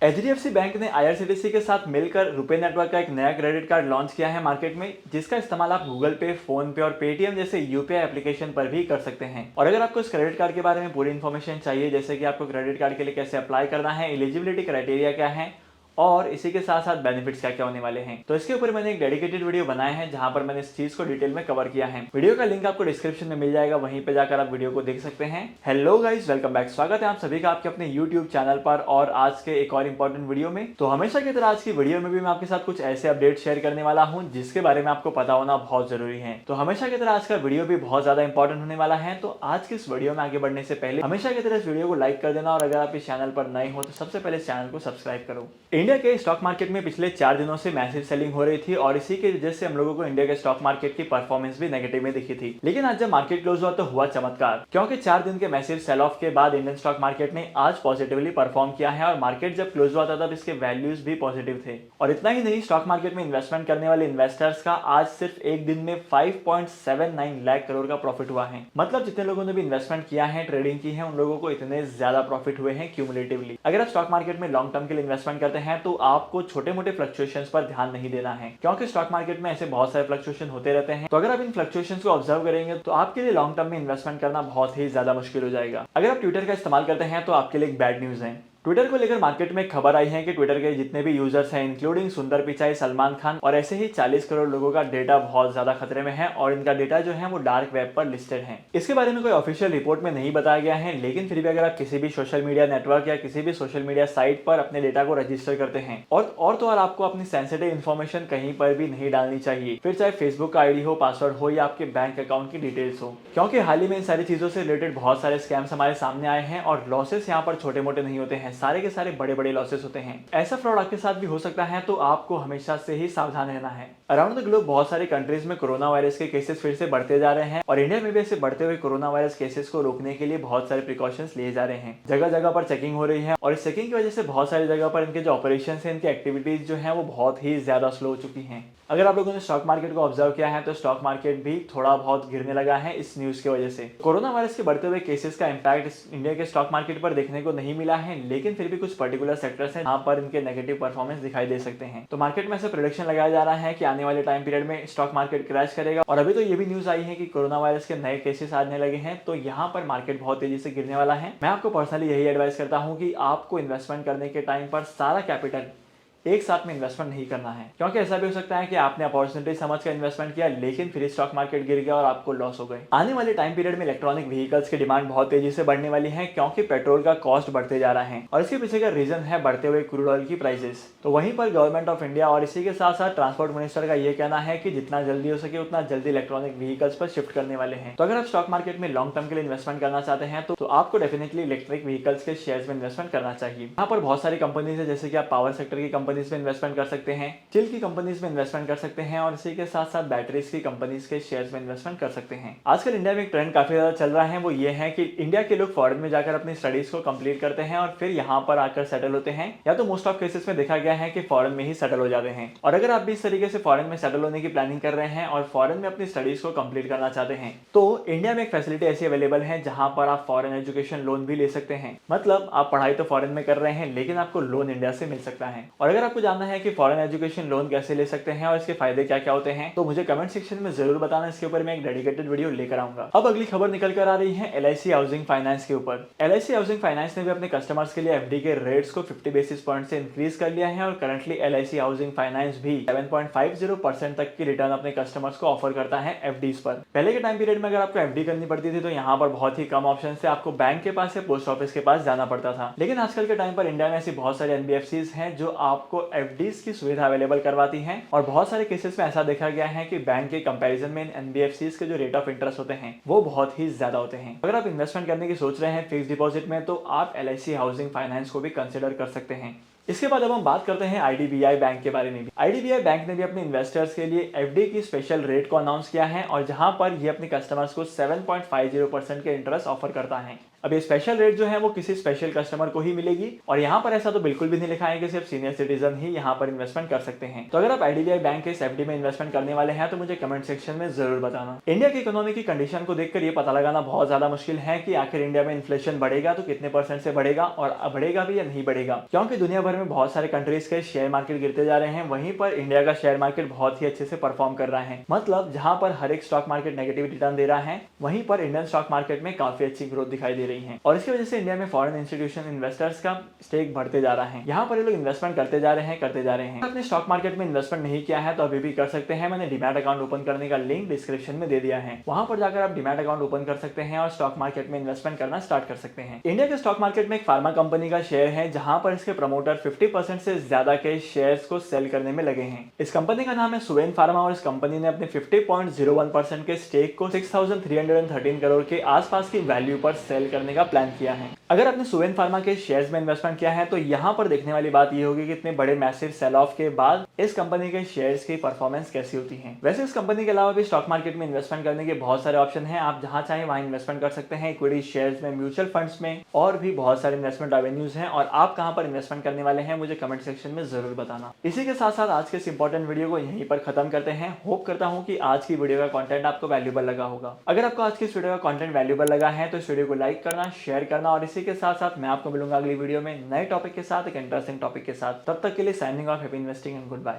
HDFC bank ने IRCTC के साथ मिलकर रुपे नेटवर्क का एक नया क्रेडिट कार्ड लॉन्च किया है मार्केट में, जिसका इस्तेमाल आप गूगल पे, फोन पे और पेटीएम जैसे यूपीआई एप्लीकेशन पर भी कर सकते हैं। और अगर आपको इस क्रेडिट कार्ड के बारे में पूरी इन्फॉर्मेशन चाहिए, जैसे कि आपको क्रेडिट कार्ड के लिए कैसे अप्लाई करना है, एलिजिबिलिटी क्राइटेरिया क्या है और इसी के साथ साथ बेनिफिट्स क्या क्या होने वाले हैं, तो इसके ऊपर मैंने एक डेडिकेटेड वीडियो बनाया है जहां पर मैंने इस चीज को डिटेल में कवर किया है। वीडियो का लिंक आपको डिस्क्रिप्शन में मिल जाएगा, वहीं पे जाकर आप वीडियो को देख सकते हैं। Hello guys, welcome back. स्वागत है आप सभी का आपके अपने यूट्यूब चैनल पर और आज के एक और इंपॉर्टेंट वीडियो में। तो हमेशा की तरह आज की वीडियो में भी मैं आपके साथ कुछ ऐसे अपडेट शेयर करने वाला हूँ जिसके बारे में आपको पता होना बहुत जरूरी है। तो हमेशा की तरह आज का वीडियो भी बहुत ज्यादा इंपॉर्टेंट होने वाला है। तो आज की इस वीडियो में आगे बढ़ने से पहले हमेशा की तरह इस वीडियो को लाइक कर देना और अगर आप इस चैनल पर नए हो तो सबसे पहले इस चैनल को सब्सक्राइब करो। इंडिया के स्टॉक मार्केट में पिछले 4 दिनों से मैसिव सेलिंग हो रही थी और इसी की वजह से हम लोगों को इंडिया के स्टॉक मार्केट की परफॉर्मेंस भी नेगेटिव में दिखी थी। लेकिन आज जब मार्केट क्लोज हुआ तो हुआ चमत्कार, क्योंकि 4 दिन के मैसिव सेल ऑफ के बाद इंडियन स्टॉक मार्केट ने आज पॉजिटिवली परफॉर्म किया है और मार्केट जब क्लोज हुआ था तब इसके वैल्यूज भी पॉजिटिव थे। और इतना ही नहीं, स्टॉक मार्केट में इन्वेस्टमेंट करने वाले इन्वेस्टर्स का आज सिर्फ एक दिन में 5.79 लाख करोड़ का प्रॉफिट हुआ है। मतलब जितने लोगों ने भी इन्वेस्टमेंट किया है, ट्रेडिंग की है, उन लोगों को इतने ज्यादा प्रॉफिट हुए हैं क्यूमुलेटिवली। अगर आप स्टॉक मार्केट में लॉन्ग टर्म के लिए इन्वेस्टमेंट करते हैं तो आपको छोटे मोटे फ्लक्चुएशंस पर ध्यान नहीं देना है, क्योंकि स्टॉक मार्केट में ऐसे बहुत सारे फ्लक्चुएशन होते रहते हैं। तो अगर आप इन फ्लक्चुएशंस को ऑब्जर्व करेंगे तो आपके लिए लॉन्ग टर्म में इन्वेस्टमेंट करना बहुत ही ज्यादा मुश्किल हो जाएगा। अगर आप ट्विटर का इस्तेमाल करते हैं तो आपके लिए एक बैड न्यूज है। ट्विटर को लेकर मार्केट में खबर आई है कि ट्विटर के जितने भी यूजर्स हैं, इंक्लूडिंग सुंदर पिचाई, सलमान खान और ऐसे ही 40 करोड़ लोगों का डेटा बहुत ज्यादा खतरे में है और इनका डेटा जो है वो डार्क वेब पर लिस्टेड है। इसके बारे में कोई ऑफिशियल रिपोर्ट में नहीं बताया गया है, लेकिन फिर भी अगर आप किसी भी सोशल मीडिया नेटवर्क या किसी भी सोशल मीडिया साइट पर अपने डेटा को रजिस्टर करते हैं और तो और आपको अपनी सेंसिटिव इन्फॉर्मेशन कहीं पर भी नहीं डालनी चाहिए, फिर चाहे फेसबुक का आईडी हो, पासवर्ड हो या आपके बैंक अकाउंट की डिटेल्स हो, क्योंकि हाल ही में इन सारी चीजों से रिलेटेड बहुत सारे स्कैम्स हमारे सामने आए हैं और लॉसेस यहाँ पर छोटे मोटे नहीं होते हैं, सारे के सारे बड़े बड़े लॉसेस होते हैं। ऐसा फ्रॉड आपके साथ भी हो सकता है, तो आपको हमेशा से ही सावधान रहना है। अराउंड द ग्लोब बहुत सारे कंट्रीज में कोरोना वायरस के केसेस फिर से बढ़ते जा रहे हैं और इंडिया में भी ऐसे बढ़ते हुए कोरोना वायरस केसेस को रोकने के लिए बहुत सारे प्रिकॉशंस लिए जा रहे हैं। जगह जगह पर चेकिंग हो रही है और इस चेकिंग की वजह से बहुत सारी जगह पर इनके जो ऑपरेशन है, इनकी एक्टिविटीज जो है वो बहुत ही ज्यादा स्लो हो चुकी है। अगर आप लोगों ने स्टॉक मार्केट को ऑब्जर्व किया है तो स्टॉक मार्केट भी थोड़ा बहुत गिरने लगा है इस न्यूज की वजह से। कोरोना वायरस के बढ़ते हुए केसेस का इंपैक्ट इंडिया के स्टॉक मार्केट पर देखने को नहीं मिला है, लेकिन फिर भी कुछ पर्टिकुलर सेक्टर्स हैं जहां पर इनके नेगेटिव परफॉर्मेंस दिखाई दे सकते हैं। तो मार्केट में ऐसे प्रेडिक्शन लगाया जा रहा है कि आने वाले टाइम पीरियड में स्टॉक मार्केट क्रैश करेगा और अभी तो ये भी न्यूज आई है कि कोरोना वायरस के नए केसेस आने लगे हैं, तो यहाँ पर मार्केट बहुत तेजी से गिरने वाला है। मैं आपको पर्सनली यही एडवाइस करता हूँ कि आपको इन्वेस्टमेंट करने के टाइम पर सारा कैपिटल एक साथ में इन्वेस्टमेंट नहीं करना है, क्योंकि ऐसा भी हो सकता है कि आपने अपॉर्चुनिटी समझ कर इन्वेस्टमेंट किया लेकिन फिर स्टॉक मार्केट गिर गया और आपको लॉस हो गए। आने वाले टाइम पीरियड में इलेक्ट्रॉनिक व्हीकल्स की डिमांड बहुत तेजी से बढ़ने वाली है, क्योंकि पेट्रोल का कॉस्ट बढ़ते जा रहा है और इसके पीछे का रीजन है बढ़ते हुए क्रूड ऑयल की प्राइसेस। तो वहीं पर गवर्नमेंट ऑफ इंडिया और इसी के साथ साथ ट्रांसपोर्ट मिनिस्टर का ये कहना है कि जितना जल्दी हो सके उतना जल्दी इलेक्ट्रॉनिक व्हीकल्स पर शिफ्ट करने वाले हैं। तो अगर आप स्टॉक मार्केट में लॉन्ग टर्म के लिए इन्वेस्टमेंट करना चाहते हैं तो आपको डेफिनेटली इलेक्ट्रिक व्हीकल्स के शेयर्स में इन्वेस्टमेंट करना चाहिए। यहाँ पर बहुत सारी कंपनीज है, जैसे कि आप पावर सेक्टर की कंपनीज में इन्वेस्टमेंट कर सकते हैं, स्टील की कंपनीज में इन्वेस्टमेंट कर सकते हैं और इसी के साथ साथ बैटरीज की कंपनीज के शेयर्स में इन्वेस्टमेंट कर सकते हैं। आजकल इंडिया में एक ट्रेंड काफी ज्यादा चल रहा है, वो ये है कि इंडिया के लोग फॉरेन में जाकर अपनी स्टडीज को कंप्लीट करते हैं और फिर यहाँ पर आकर सेटल होते हैं, या तो मोस्ट ऑफ केसेस में देखा गया है कि फॉरेन में ही सेटल हो जाते हैं। और अगर आप भी इस तरीके से फॉरेन में सेटल होने की प्लानिंग कर रहे हैं और फॉरेन में अपनी स्टडीज को कंप्लीट करना चाहते हैं, तो इंडिया में एक फैसिलिटी ऐसी अवेलेबल है जहां पर आप फॉरेन एजुकेशन लोन भी ले सकते हैं। मतलब आप पढ़ाई तो फॉरेन में कर रहे हैं लेकिन आपको लोन इंडिया से मिल सकता है। और अगर आपको जानना है कि फॉरेन एजुकेशन लोन कैसे ले सकते हैं और इसके फायदे क्या क्या होते हैं, तो मुझे कमेंट सेक्शन में जरूर बताना, इसके ऊपर मैं एक डेडिकेटेड वीडियो लेकर आऊंगा। अब अगली खबर निकल कर आ रही है एलआईसी हाउसिंग फाइनेंस के ऊपर। एलआईसी हाउसिंग फाइनेंस ने भी अपने कस्टमर्स के लिए एफडी के रेट्स को 50 बेसिस पॉइंट से इंक्रीज कर लिया है और करंटली एलआईसी हाउसिंग फाइनेंस भी 7.50% तक की रिटर्न अपने कस्टमर्स को ऑफर करता है एफडीज पर। पहले के टाइम पीरियड में अगर आपको एफडी करनी पड़ती थी तो यहाँ पर बहुत ही कम ऑप्शन से आपको बैंक के पास या पोस्ट ऑफिस के पास जाना पड़ता था, लेकिन आजकल के टाइम पर इंडिया में ऐसी बहुत सारे एनबीएफसीज हैं जो आपको एफडीज की सुविधा अवेलेबल करवाती हैं और बहुत सारे केसेस में ऐसा देखा गया है कि बैंक के कंपैरिजन में एनबीएफसीज के जो रेट ऑफ इंटरेस्ट होते हैं वो बहुत ही ज्यादा होते हैं। अगर आप इन्वेस्टमेंट करने की सोच रहे हैं फिक्स डिपॉजिट में, तो आप एलआईसी हाउसिंग फाइनेंस को भी कंसिडर कर सकते हैं। इसके बाद अब हम बात करते हैं आईडीबीआई बैंक के बारे में भी। आईडीबीआई बैंक ने भी अपने इन्वेस्टर्स के लिए एफडी की स्पेशल रेट को अनाउंस किया है और जहां पर ये अपने कस्टमर्स को 7.50% के इंटरेस्ट ऑफर करता है। अब ये स्पेशल रेट जो है वो किसी स्पेशल कस्टमर को ही मिलेगी और यहाँ पर ऐसा तो बिल्कुल भी नहीं लिखा है कि सिर्फ सीनियर सिटीजन ही यहाँ पर इन्वेस्टमेंट कर सकते हैं। तो अगर आप IDBI बैंक के इस FD में इन्वेस्टमेंट करने वाले हैं तो मुझे कमेंट सेक्शन में जरूर बताना। इंडिया की इकोनॉमी की कंडीशन को देखकर ये पता लगाना बहुत ज्यादा मुश्किल है कि आखिर इंडिया में इन्फ्लेशन बढ़ेगा तो कितने % से बढ़ेगा और बढ़ेगा भी या नहीं बढ़ेगा, क्योंकि दुनिया भर में बहुत सारे कंट्रीज के शेयर मार्केट गिरते जा रहे हैं, वहीं पर इंडिया का शेयर मार्केट बहुत ही अच्छे से परफॉर्म कर रहा है। मतलब जहां पर हर एक स्टॉक मार्केट नेगेटिव रिटर्न दे रहा है, वहीं पर इंडियन स्टॉक मार्केट में काफी अच्छी ग्रोथ दिखाई दे रही है और इसकी वजह से इंडिया में फॉरेन इंस्टीट्यूशन इन्वेस्टर्स का स्टेक बढ़ते जा रहा है। यहाँ पर ये लोग इन्वेस्टमेंट करते जा रहे हैं। अपने स्टॉक मार्केट में इन्वेस्टमेंट नहीं किया है तो अभी भी कर सकते हैं। मैंने डीमैट अकाउंट ओपन करने का लिंक डिस्क्रिप्शन में दे दिया है, वहां पर जाकर आप डीमैट अकाउंट ओपन कर सकते हैं और स्टॉक मार्केट में इन्वेस्टमेंट करना स्टार्ट कर सकते हैं। इंडिया के स्टॉक मार्केट में एक फार्मा कंपनी का शेयर है जहां पर इसके प्रमोटर 50% से ज्यादा के शेयर्स को सेल करने में लगे हैं। इस कंपनी का नाम है सुवेन फार्मा और इस कंपनी ने अपने 50.01% के स्टेक को 6313 करोड़ के आसपास की वैल्यू पर सेल करने का प्लान किया है। अगर आपने सुवेन फार्मा के शेयर्स में इन्वेस्टमेंट किया है तो यहाँ पर देखने वाली बात यह होगी कि इतने बड़े मैसिव सेल ऑफ के बाद इस कंपनी के शेयर्स की परफॉर्मेंस कैसी होती है। वैसे इस कंपनी के अलावा भी स्टॉक मार्केट में इन्वेस्टमेंट करने के बहुत सारे ऑप्शन हैं, आप जहां चाहे वहां इन्वेस्टमेंट कर सकते हैं, इक्विटी शेयर्स में, म्यूचुअल फंड्स में और भी बहुत सारे इन्वेस्टमेंट एवेन्यूज हैं। और आप कहां पर इन्वेस्टमेंट करने वाले हैं मुझे कमेंट सेक्शन में जरूर बताना। इसी के साथ साथ आज के इस इंपॉर्टेंट वीडियो को यहीं पर खत्म करते हैं। होप करता हूं कि आज की वीडियो का कंटेंट आपको वैल्यूएबल लगा होगा। अगर आपको आज की इस वीडियो का कंटेंट वैल्यूएबल लगा है तो इस वीडियो को लाइक करना, शेयर करना और इसी के साथ साथ मैं आपको मिलूंगा अगली वीडियो में नए टॉपिक के साथ, एक इंटरेस्टिंग टॉपिक के साथ। तब तक के लिए signing off, happy investing and good bye.